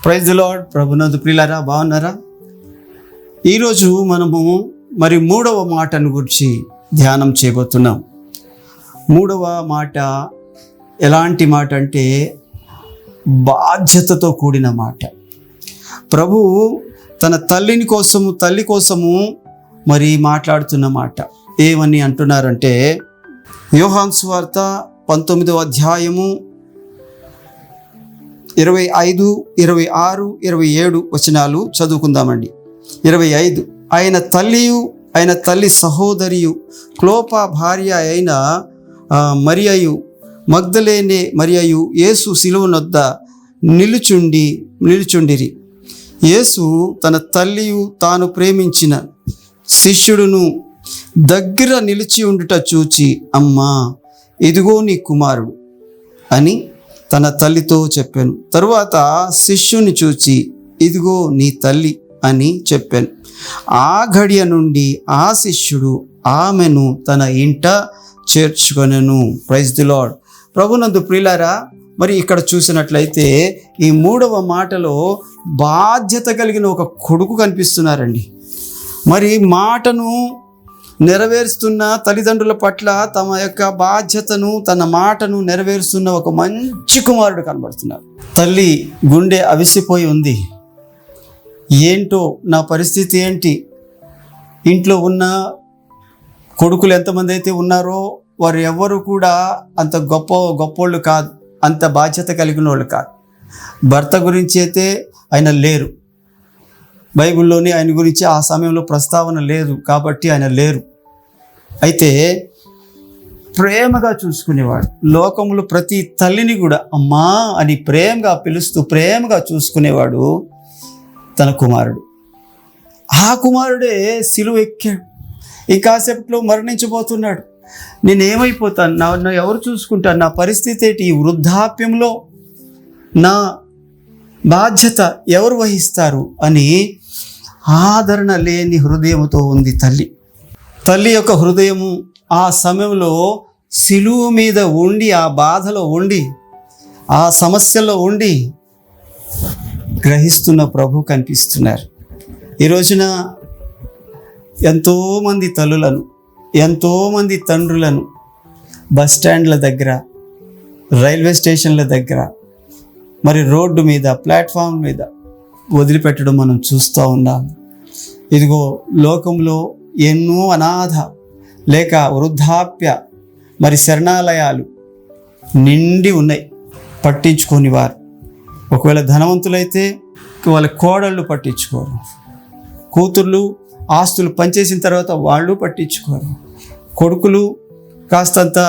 Praise the lord. ప్రభునందు ప్రియులారా, బాగున్నారా? ఈరోజు మనము మూడవ మాటను గురించి ధ్యానం చేయబోతున్నాం. మూడవ మాట ఎలాంటి మాట అంటే బాధ్యతతో కూడిన మాట. ప్రభువు తన తల్లి కోసము మాట్లాడుతున్న మాట. ఏమని అంటున్నారంటే, యోహాను సువార్త 19వ అధ్యాయము 25, 26, 27 వచనాలు చదువుకుందామండి. 25, ఆయన తల్లి సహోదరియు క్లోప భార్య అయిన మరియయు మగ్దలేనే మరియయు యేసు శిలువనొద్ద నిలుచుండిరి. యేసు తన తల్లియు తాను ప్రేమించిన శిష్యుడును దగ్గర నిలిచి ఉండుట చూచి, అమ్మా, ఇదిగో నీ కుమారుడు అని తన తల్లితో చెప్పాను. తరువాత శిష్యుని చూచి, ఇదిగో నీ తల్లి అని చెప్పాను. ఆ గడియ నుండి ఆ శిష్యుడు ఆమెను తన ఇంట చేర్చుకొనెను. Praise the lord. ప్రభునందు ప్రియులారా, ఇక్కడ చూసినట్లయితే ఈ మూడవ మాటలో బాధ్యత కలిగిన ఒక కొడుకు కనిపిస్తున్నారండి. మాటను నెరవేరుస్తున్న తల్లిదండ్రుల పట్ల తమ యొక్క బాధ్యతను, తన మాటను నెరవేరుస్తున్న ఒక మంచి కుమారుడు కనబడుతున్నారు. తల్లి గుండె అవిసిపోయి ఉంది. ఏంటో నా పరిస్థితి ఏంటి? ఇంట్లో ఉన్న కొడుకులు ఎంతమంది అయితే ఉన్నారో వారు ఎవ్వరు కూడా అంత గొప్పోళ్ళు కాదు, అంత బాధ్యత కలిగిన వాళ్ళు కాదు. భర్త గురించి అయితే ఆయన లేరు, బైబిల్లోని ఆయన గురించి ఆ సమయంలో ప్రస్తావన లేదు కాబట్టి ఆయన లేరు. అయితే ప్రేమగా చూసుకునేవాడు. లోకములో ప్రతి తల్లిని కూడా అమ్మా అని ప్రేమగా పిలుస్తూ ప్రేమగా చూసుకునేవాడు తన కుమారుడు. ఆ కుమారుడే సిలువ ఎక్కాడు. ఇంకాసేపట్లో మరణించబోతున్నాడు. నేనేమైపోతాను? నన్ను ఎవరు చూసుకుంటాను? నా పరిస్థితి ఏంటి? ఈ వృద్ధాప్యంలో నా బాధ్యత ఎవరు వహిస్తారు అని ఆదరణ లేని హృదయముతో ఉంది తల్లి యొక్క హృదయము ఆ సమయంలో సిలువ మీద ఉండి, ఆ బాధలో ఉండి, ఆ సమస్యలో ఉండి గ్రహిస్తున్న ప్రభు కనిపిస్తున్నారు. ఈ రోజున ఎంతోమంది తల్లులను, ఎంతోమంది తండ్రులను బస్ స్టాండ్ల దగ్గర, రైల్వే స్టేషన్ల దగ్గర, రోడ్డు మీద, ప్లాట్ఫామ్ మీద వదిలిపెట్టడం మనం చూస్తూ ఉన్నాం. ఇదిగో లోకంలో ఎన్నో అనాథ లేక వృద్ధాప్య శరణాలయాలు నిండి ఉన్నాయి. పట్టించుకొని వారు, ఒకవేళ ధనవంతులైతే వాళ్ళ కోడళ్ళు పట్టించుకోరు, కూతుర్లు ఆస్తులు పనిచేసిన తర్వాత వాళ్ళు పట్టించుకోరు, కొడుకులు కాస్తంత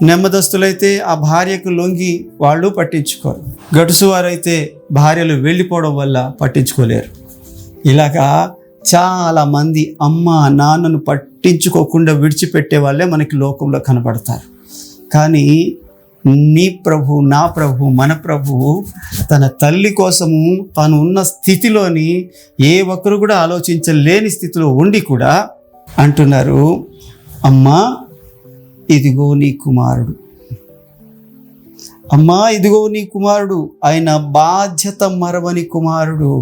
నెమ్మదస్తులైతే ఆ భార్యకు లొంగి వాళ్ళు పట్టించుకోరు, గడుసు వారైతే భార్యలు వెళ్ళిపోవడం వల్ల పట్టించుకోలేరు. ఇలాగా చాలామంది అమ్మ నాన్నను పట్టించుకోకుండా విడిచిపెట్టే వాళ్ళే మనకి లోకంలో కనబడతారు. కానీ నీ ప్రభు, నా ప్రభు, మన ప్రభువు తన తల్లి కోసము తాను ఉన్న స్థితిలోని ఏ ఒక్కరు కూడా ఆలోచించలేని స్థితిలో ఉండి కూడా అంటున్నారు, అమ్మా, ఇదిగో నీ కుమారుడు. అమ్మా, ఇదిగో నీ కుమారుడు. ఆయన బాధ్యత మరవని కుమారుడు.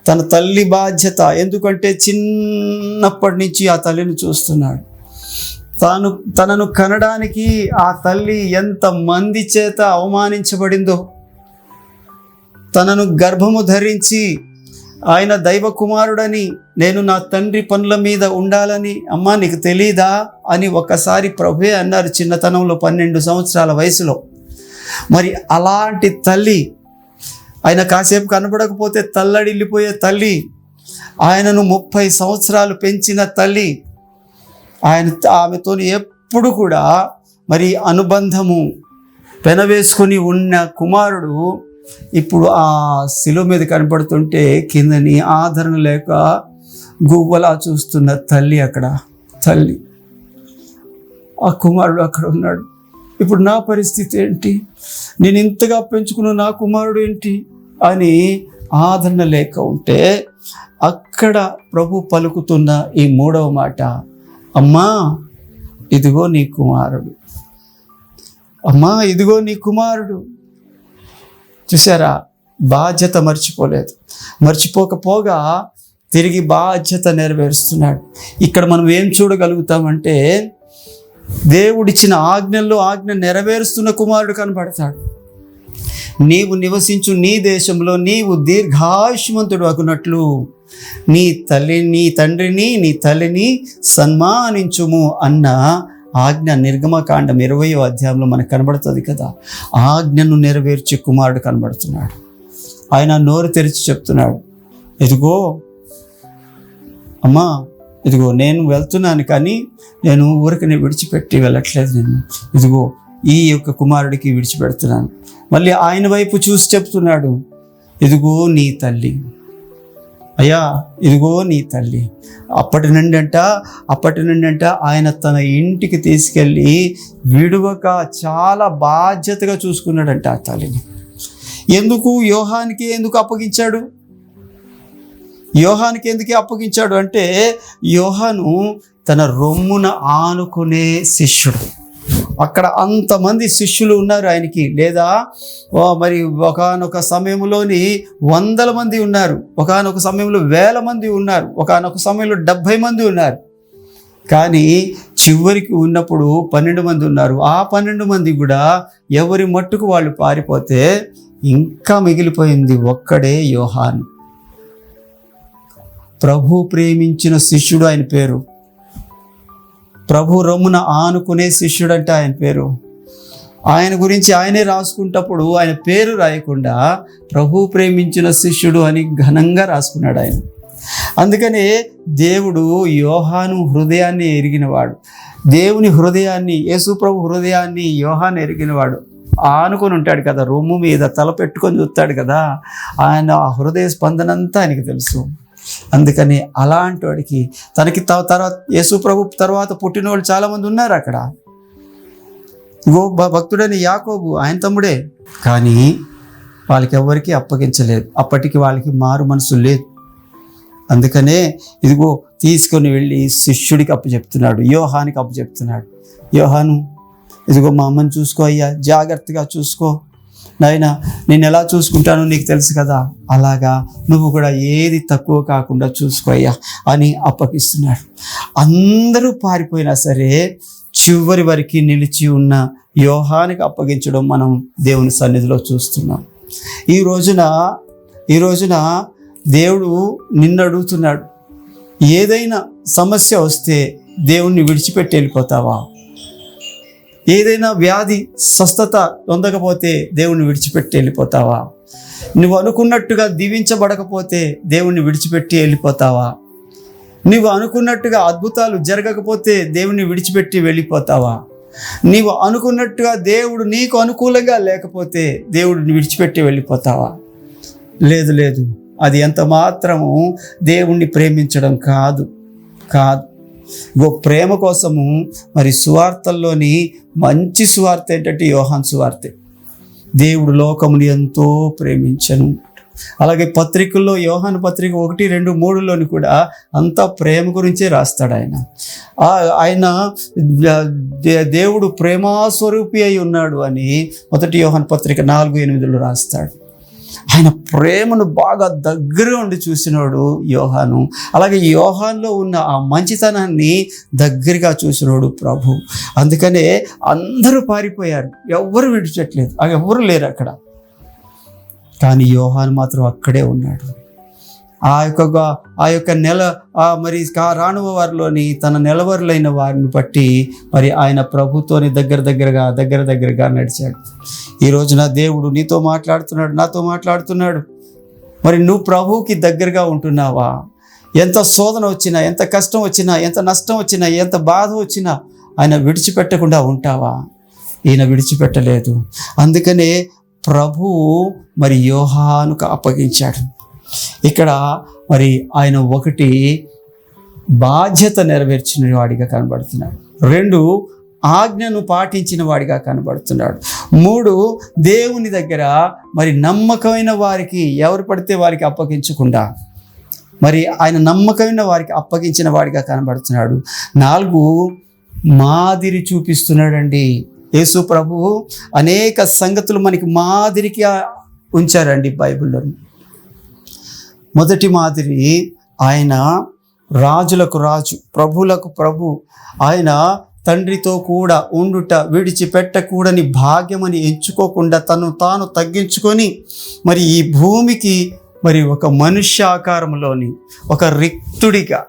తన తల్లి బాధ్యత, ఎందుకంటే చిన్నప్పటి నుంచి ఆ తల్లిని చూస్తున్నాడు. తనను కనడానికి ఆ తల్లి ఎంత మంది చేత అవమానించబడిందో, తనను గర్భము ధరించి ఆయన దైవ కుమారుడని, నేను నా తండ్రి పనుల మీద ఉండాలని, అమ్మా నీకు తెలీదా అని ఒకసారి ప్రభువే అన్నారు చిన్నతనంలో, 12 సంవత్సరాల వయసులో. అలాంటి తల్లి, ఆయన కాసేపు కనబడకపోతే తల్లడిల్లిపోయే తల్లి, ఆయనను 30 సంవత్సరాలు పెంచిన తల్లి, ఆమెతో ఎప్పుడు కూడా అనుబంధము పెనవేసుకొని ఉన్న కుమారుడు ఇప్పుడు ఆ శిలువ మీద కనపడుతుంటే కిందని ఆదరణ లేక గువ్వలా చూస్తున్న తల్లి, తల్లి ఆ కుమారుడు అక్కడ ఉన్నాడు. ఇప్పుడు నా పరిస్థితి ఏంటి? నేను ఇంతగా పెంచుకున్న నా కుమారుడు ఏంటి అని ఆదరణ లేక ఉంటే, అక్కడ ప్రభు పలుకుతున్న ఈ మూడవ మాట, అమ్మా, ఇదిగో నీ కుమారుడు. అమ్మా, ఇదిగో నీ కుమారుడు. చూసారా, బాధ్యత మర్చిపోకపోగా తిరిగి బాధ్యత నెరవేరుస్తున్నాడు. ఇక్కడ మనం ఏం చూడగలుగుతామంటే దేవుడిచ్చిన ఆజ్ఞ నెరవేరుస్తున్న కుమారుడు కనబడతాడు. నీవు నివసించు నీ దేశంలో నీవు దీర్ఘాయుష్మంతుడు అగునట్లు నీ తండ్రిని నీ తల్లిని సన్మానించుము అన్న ఆజ్ఞ నిర్గమకాండం 20వ అధ్యాయంలో మనకు కనబడుతుంది కదా. ఆజ్ఞను నెరవేర్చే కుమారుడు కనబడుతున్నాడు. ఆయన నోరు తెరిచి చెప్తున్నాడు, ఇదిగో అమ్మా, ఇదిగో నేను వెళ్తున్నాను, కానీ నేను ఊరికి విడిచిపెట్టి వెళ్ళట్లేదు. నేను ఇదిగో ఈ యొక్క కుమారుడికి విడిచిపెడుతున్నాను. మళ్ళీ ఆయన వైపు చూసి చెప్తున్నాడు, ఇదిగో నీ తల్లి, అయ్యా ఇదిగో నీ తల్లి. అప్పటి నుండి అంట ఆయన తన ఇంటికి తీసుకెళ్ళి విడువక చాలా బాధ్యతగా చూసుకున్నాడంట ఆ తల్లిని. యోహానికి ఎందుకు అప్పగించాడు అంటే యోహాను తన రొమ్మున ఆనుకునే శిష్యుడు. అక్కడ అంతమంది శిష్యులు ఉన్నారు ఆయనకి, లేదా మరి ఒకానొక సమయంలోని 100 మంది ఉన్నారు, ఒకానొక సమయంలో 1000 మంది ఉన్నారు, ఒకానొక సమయంలో 70 మంది ఉన్నారు. కానీ చివరికి ఉన్నప్పుడు 12 మంది ఉన్నారు. ఆ 12 మంది కూడా ఎవరి మట్టుకు వాళ్ళు పారిపోతే ఇంకా మిగిలిపోయింది ఒక్కడే యోహాను. ప్రభు ప్రేమించిన శిష్యుడు ఆయన పేరు. ప్రభు రొమ్మున ఆనుకునే శిష్యుడు అంటే ఆయన పేరు. ఆయన గురించి ఆయనే రాసుకుంటప్పుడు ఆయన పేరు రాయకుండా ప్రభు ప్రేమించిన శిష్యుడు అని ఘనంగా రాసుకున్నాడు ఆయన. అందుకనే దేవుడు యోహాను హృదయాన్ని ఎరిగినవాడు. దేవుని హృదయాన్ని, యేసు ప్రభు హృదయాన్ని యోహాను ఎరిగినవాడు. ఆనుకొని ఉంటాడు కదా, రొమ్ము మీద తల పెట్టుకొని చూస్తాడు కదా, ఆయన హృదయ స్పందనంతా ఆయనకి తెలుసు. అందుకని అలాంటి వాడికి తనకి తర్వాత యేసు ప్రభు తర్వాత పుట్టిన వాళ్ళు చాలామంది ఉన్నారు అక్కడ. భక్తుడైన యాకోబు ఆయన తమ్ముడే, కానీ వాళ్ళకి ఎవరికి అప్పగించలేదు. అప్పటికి వాళ్ళకి మారు మనసు లేదు. అందుకనే ఇదిగో తీసుకొని వెళ్ళి శిష్యుడికి అప్పచెప్తున్నాడు, యోహానికి అప్పచెప్తున్నాడు. యోహాను, ఇదిగో మా అమ్మని చూసుకో అయ్యా, జాగ్రత్తగా చూసుకో నాయనా, నేను ఎలా చూసుకుంటానో నీకు తెలుసు కదా, అలాగా నువ్వు కూడా ఏది తక్కువ కాకుండా చూసుకో అయ్యా అని అప్పగిస్తున్నాడు. అందరూ పారిపోయినా సరే చివరి వరకు నిలిచి ఉన్న యోహానికి అప్పగించడం మనం దేవుని సన్నిధిలో చూస్తున్నాం. ఈ రోజున దేవుడు నిన్ను అడుగుతున్నాడు, ఏదైనా సమస్య వస్తే దేవుణ్ణి విడిచిపెట్టి వెళ్ళిపోతావా? ఏదైనా వ్యాధి స్వస్థత పొందకపోతే దేవుణ్ణి విడిచిపెట్టి వెళ్ళిపోతావా? నువ్వు అనుకున్నట్టుగా దీవించబడకపోతే దేవుణ్ణి విడిచిపెట్టి వెళ్ళిపోతావా? నువ్వు అనుకున్నట్టుగా అద్భుతాలు జరగకపోతే దేవుణ్ణి విడిచిపెట్టి వెళ్ళిపోతావా? నీవు అనుకున్నట్టుగా దేవుడు నీకు అనుకూలంగా లేకపోతే దేవుడిని విడిచిపెట్టి వెళ్ళిపోతావా? లేదు, అది ఎంత మాత్రము దేవుణ్ణి ప్రేమించడం కాదు. ప్రేమ కోసము మరి సువార్తల్లోని మంచి సువార్త ఏంటంటే యోహాను సువార్తే. దేవుడు లోకముని ఎంతో ప్రేమించను. అలాగే పత్రికల్లో యోహాను పత్రిక 1, 2, 3లోని కూడా అంతా ప్రేమ గురించే రాస్తాడు ఆయన దేవుడు ప్రేమాస్వరూపి అయి ఉన్నాడు అని 1 యోహాను పత్రిక 4:8 రాస్తాడు. ఆయన ప్రేమను బాగా దగ్గర ఉండి చూసినోడు యోహాను. అలాగే యోహాన్లో ఉన్న ఆ మంచితనాన్ని దగ్గరగా చూసినోడు ప్రభు. అందుకనే అందరూ పారిపోయారు, ఎవ్వరు విడిచట్లేదు, ఎవ్వరు లేరు అక్కడ. కానీ యోహాను మాత్రం అక్కడే ఉన్నాడు. ఆ యొక్క మరి రానువ వారిలోని తన నెలవరులైన వారిని బట్టి మరి ఆయన ప్రభుతోని దగ్గరగా నడిచాడు. ఈ రోజున దేవుడు నీతో మాట్లాడుతున్నాడు, నాతో మాట్లాడుతున్నాడు. మరి నువ్వు ప్రభువుకి దగ్గరగా ఉంటున్నావా? ఎంత శోధన వచ్చినా, ఎంత కష్టం వచ్చినా, ఎంత నష్టం వచ్చినా, ఎంత బాధ వచ్చినా ఆయన విడిచిపెట్టకుండా ఉంటావా? ఈయన విడిచిపెట్టలేదు. అందుకనే ప్రభువు మరి యోహానుకు అప్పగించాడు. ఇక్కడ మరి ఆయన 1 బాధ్యత నెరవేర్చిన వాడిగా కనబడుతున్నాడు, 2 ఆజ్ఞను పాటించిన వాడిగా కనబడుతున్నాడు, 3 దేవుని దగ్గర మరి నమ్మకమైన వారికి ఎవరు పడితే వారికి అప్పగించకుండా మరి ఆయన నమ్మకమైన వారికి అప్పగించిన వాడిగా కనబడుతున్నాడు, 4 మాదిరి చూపిస్తున్నాడండి. యేసు ప్రభువు అనేక సంగతులు మనకి మాదిరికి ఉంచారండి బైబిల్లో. మొదటి మాదిరి ఆయన రాజులకు రాజు, ప్రభువులకు ప్రభు. ఆయన తండ్రితో కూడా ఉండుట విడిచిపెట్టకూడని భాగ్యమని ఎంచుకోకుండా తను తాను తగ్గించుకొని మరి ఈ భూమికి మరి ఒక మనుష్యాకారంలోని ఒక రిక్తుడిగా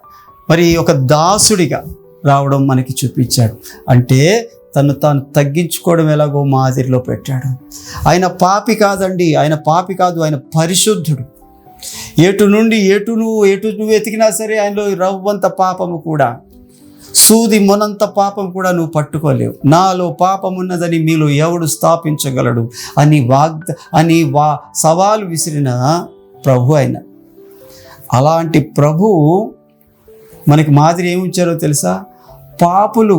మరి ఒక దాసుడిగా రావడం మనకి చూపించాడు. అంటే తను తాను తగ్గించుకోవడం ఎలాగో మాదిరిలో పెట్టాడు. ఆయన పాపి కాదండి, ఆయన పాపి కాదు, ఆయన పరిశుద్ధుడు. ఎటు నువ్వు వెతికినా సరే ఆయనలో రవ్వంత పాపము కూడా, సూది మొనంత పాపం కూడా నువ్వు పట్టుకోలేవు. నాలో పాపం ఉన్నదని మీలో ఎవడు స్థాపించగలడు అని సవాలు విసిరిన ప్రభు ఆయన. అలాంటి ప్రభు మనకి మాదిరి ఏముంచారో తెలుసా? పాపులు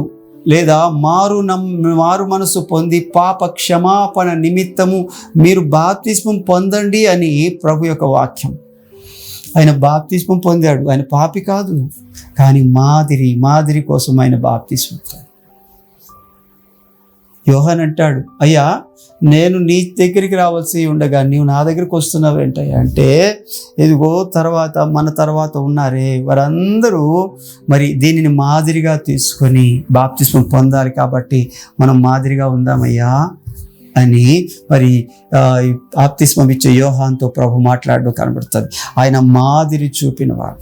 లేదా మారు మనసు పొంది పాప క్షమాపణ నిమిత్తము మీరు బాప్తిస్మం పొందండి అని ప్రభు యొక్క వాక్యం. ఆయన బాప్తిస్మం పొందాడు. ఆయన పాపి కాదు, కానీ మాదిరి కోసం ఆయన బాప్తిస్మం. యోహాన్ అంటాడు, అయ్యా నేను నీ దగ్గరికి రావాల్సి ఉండగా నీవు నా దగ్గరికి వస్తున్నావేంటయ్యా అంటే, ఇదిగో మన తర్వాత ఉన్నారే వారందరూ మరి దీనిని మాదిరిగా తీసుకొని బాప్తిస్మం పొందాలి, కాబట్టి మనం మాదిరిగా ఉందామయ్యా అని మరి బాప్తిస్మం ఇచ్చే యోహాన్తో ప్రభు మాట్లాడడం కనబడుతుంది. ఆయన మాదిరి చూపినవాడు.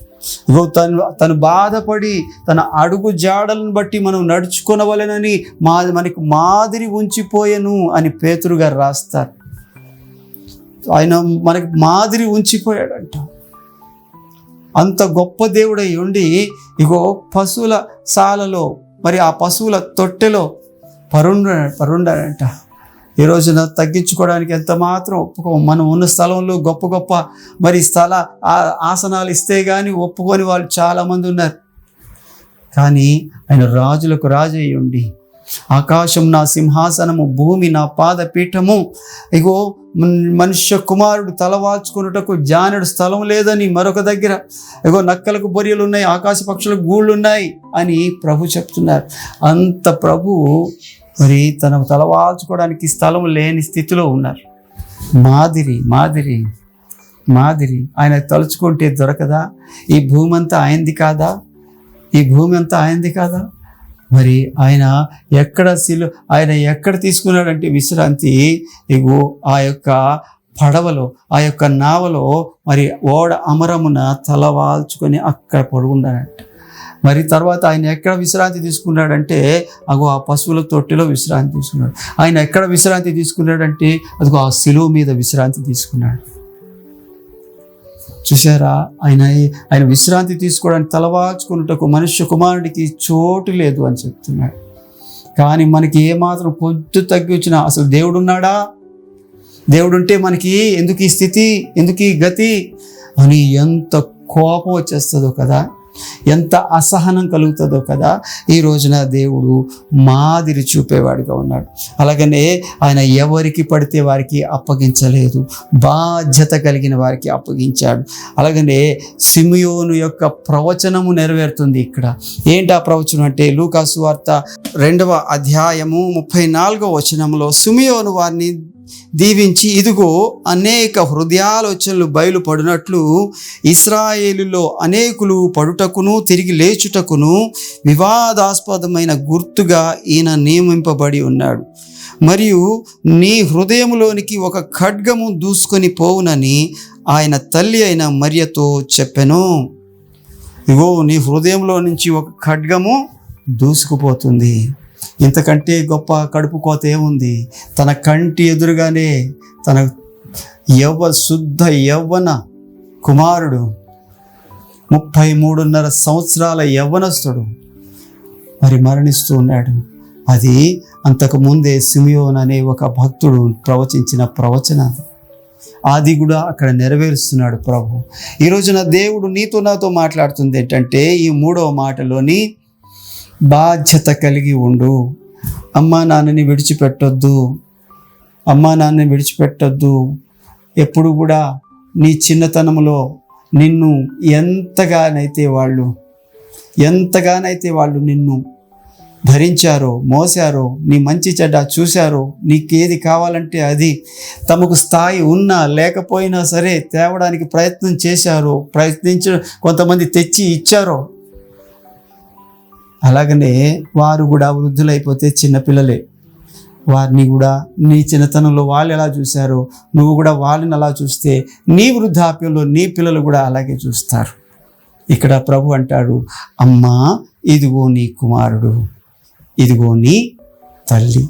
తను బాధపడి తన అడుగు జాడలను బట్టి మనం నడుచుకొనవలెనని మనకు మాదిరి ఉంచిపోయెను అని పేతురు గారు రాస్తారు. ఆయన మనకి మాదిరి ఉంచిపోయాడంట. అంత గొప్ప దేవుడై ఉండి ఇగో పశువుల శాలలో మరి ఆ పశువుల తొట్టెలో పరుండాడంట. ఈ రోజున తగ్గించుకోవడానికి ఎంత మాత్రం ఒప్పుకోము. మనం ఉన్న స్థలంలో గొప్ప మరి ఆసనాలు ఇస్తే కానీ ఒప్పుకొని వాళ్ళు చాలామంది ఉన్నారు. కానీ ఆయన రాజులకు రాజు అయి ఉండి, ఆకాశం నా సింహాసనము, భూమి నా పాదపీఠము, ఇగో మనుష్య కుమారుడు తలవాల్చుకున్నటకు జానెడు స్థలం లేదని మరొక దగ్గర, ఇగో నక్కలకు బొరియలు ఉన్నాయి, ఆకాశ పక్షులకు గూళ్ళు ఉన్నాయి అని ప్రభు చెప్తున్నారు. అంత ప్రభు మరి తన తలవాల్చుకోవడానికి స్థలం లేని స్థితిలో ఉన్నారు. మాదిరి ఆయన తలుచుకుంటే దొరకదా? ఈ భూమి అంతా ఆయనది కాదా? మరి ఆయన ఎక్కడ తీసుకున్నాడంటే విశ్రాంతి, ఇగో ఆ యొక్క పడవలో, ఆ యొక్క నావలో మరి ఓడ అమరమున తలవాల్చుకొని అక్కడ పడుకున్నాడంట. మరి తర్వాత ఆయన ఎక్కడ విశ్రాంతి తీసుకున్నాడంటే అగో ఆ పశువుల తొట్టిలో విశ్రాంతి తీసుకున్నాడు. ఆయన ఎక్కడ విశ్రాంతి తీసుకున్నాడంటే అదిగో ఆ శిలువ మీద విశ్రాంతి తీసుకున్నాడు. చూసారా? ఆయన విశ్రాంతి తీసుకోవడానికి తలవాల్చుకున్నటకు మనుష్య కుమారుడికి చోటు లేదు అని చెప్తున్నాడు. కానీ మనకి ఏమాత్రం పొద్దు తగ్గి వచ్చినా అసలు దేవుడున్నాడా? దేవుడుంటే మనకి ఎందుకు ఈ స్థితి, ఎందుకు ఈ గతి అని ఎంత కోపం వచ్చేస్తుందో కదా, ఎంత అసహనం కలుగుతుందో కదా. ఈ రోజున దేవుడు మాదిరి చూపేవాడిగా ఉన్నాడు. అలాగనే ఆయన ఎవరికి పడితే వారికి అప్పగించలేదు, బాధ్యత కలిగిన వారికి అప్పగించాడు. అలాగనే సిమియోను యొక్క ప్రవచనము నెరవేరుతుంది ఇక్కడ. ఏంటి ఆ ప్రవచనం అంటే, లూకా సువార్త 2వ అధ్యాయము 34వ వచనంలో, సిమియోను వారిని దీవించి, ఇదిగో అనేక హృదయాలోచనలు బయలుపడినట్లు ఇశ్రాయేలులో అనేకులు పడుటకును తిరిగి లేచుటకును వివాదాస్పదమైన గుర్తుగా ఈయన నియమింపబడి ఉన్నాడు. మరియు నీ హృదయంలోనికి ఒక ఖడ్గము దూసుకొని పోవునని ఆయన తల్లి అయిన మరియతో చెప్పెను. ఇగో నీ హృదయంలో నుంచి ఒక ఖడ్గము దూసుకుపోతుంది. ఇంతకంటే గొప్ప కడుపు కోత ఏముంది? తన కంటి ఎదురుగానే తన శుద్ధ యవ్వన కుమారుడు, 33.5 సంవత్సరాల యవ్వనస్తుడు మరి మరణిస్తూ ఉన్నాడు. అది అంతకుముందే సిమియోన్ అనే ఒక భక్తుడు ప్రవచించిన ప్రవచనం. అది కూడా అక్కడ నెరవేరుస్తున్నాడు ప్రభు. ఈ రోజున దేవుడు నీతో నాతో మాట్లాడుతుంది ఏంటంటే, ఈ 3వ మాటలోని బాధ్యత కలిగి ఉండు. అమ్మా నాన్నని విడిచిపెట్టొద్దు. ఎప్పుడు కూడా నీ చిన్నతనంలో నిన్ను ఎంతగానైతే వాళ్ళు నిన్ను భరించారో, మోసారో, నీ మంచి చెడ్డ చూశారో, నీకేది కావాలంటే అది తమకు స్థాయి ఉన్నా లేకపోయినా సరే తేవడానికి ప్రయత్నం చేశారో, కొంతమంది తెచ్చి ఇచ్చారో, అలాగనే వారు కూడా వృద్ధులైపోతే చిన్నపిల్లలే. వారిని కూడా నీ చిన్నతనంలో వాళ్ళు ఎలా చూశారో నువ్వు కూడా వాళ్ళని అలా చూస్తే నీ వృద్ధాప్యంలో నీ పిల్లలు కూడా అలాగే చూస్తారు. ఇక్కడ ప్రభు అంటాడు, అమ్మా ఇదిగో నీ కుమారుడు, ఇదిగో నీ తల్లి.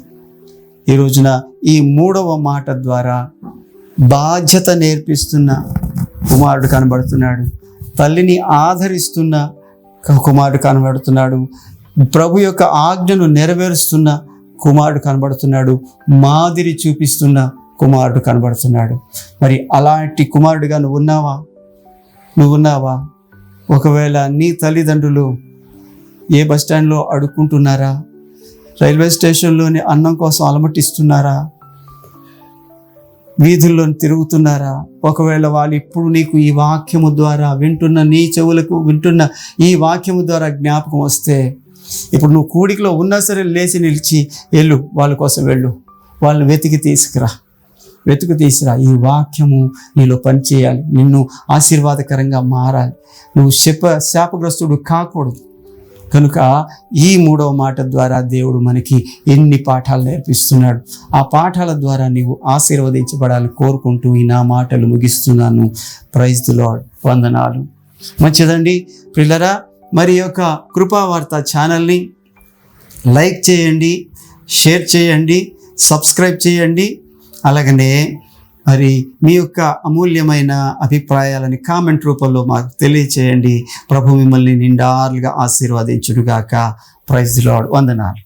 ఈ రోజున ఈ 3వ మాట ద్వారా బాధ్యత నేర్పిస్తున్న కుమారుడు కనబడుతున్నాడు. తల్లిని ఆదరిస్తున్న కుమారుడు కనబడుతున్నాడు. ప్రభు యొక్క ఆజ్ఞను నెరవేరుస్తున్న కుమారుడు కనబడుతున్నాడు. మాదిరి చూపిస్తున్న కుమారుడు కనబడుతున్నాడు. మరి అలాంటి కుమారుడిగా నువ్వున్నావా? ఒకవేళ నీ తల్లిదండ్రులు ఏ బస్ స్టాండ్లో అడుక్కుంటున్నారా? రైల్వే స్టేషన్లోని అన్నం కోసం అలమటిస్తున్నారా? వీధుల్లో తిరుగుతున్నారా? ఒకవేళ వాళ్ళు ఇప్పుడు నీకు ఈ వాక్యము ద్వారా నీ చెవులకు వింటున్న ఈ వాక్యము ద్వారా జ్ఞాపకం వస్తే, ఇప్పుడు నువ్వు కూడికలో ఉన్నా సరే లేచి నిలిచి వెళ్ళు, వాళ్ళ కోసం వెళ్ళు, వాళ్ళని వెతికి తీసుకురా. ఈ వాక్యము నీలో పనిచేయాలి, నిన్ను ఆశీర్వాదకరంగా మారాలి. నువ్వు శాపగ్రస్తుడు కాకూడదు. కనుక ఈ 3వ మాట ద్వారా దేవుడు మనకి ఎన్ని పాఠాలు నేర్పిస్తున్నాడు. ఆ పాఠాల ద్వారా నీవు ఆశీర్వదించబడాలని కోరుకుంటూ ఈ నా మాటలు ముగిస్తున్నాను. Praise the Lord. వందనాలు. మంచిదండి ప్రియులారా, మరి యొక్క కృపావార్త ఛానల్ని లైక్ చేయండి, షేర్ చేయండి, సబ్స్క్రైబ్ చేయండి. అలాగనే మరి మీ యొక్క అమూల్యమైన అభిప్రాయాలని కామెంట్ రూపంలో మాకు తెలియచేయండి. ప్రభు మిమ్మల్ని నిండారులుగా ఆశీర్వదించుడుగాక. Praise the Lord. వందనాలు.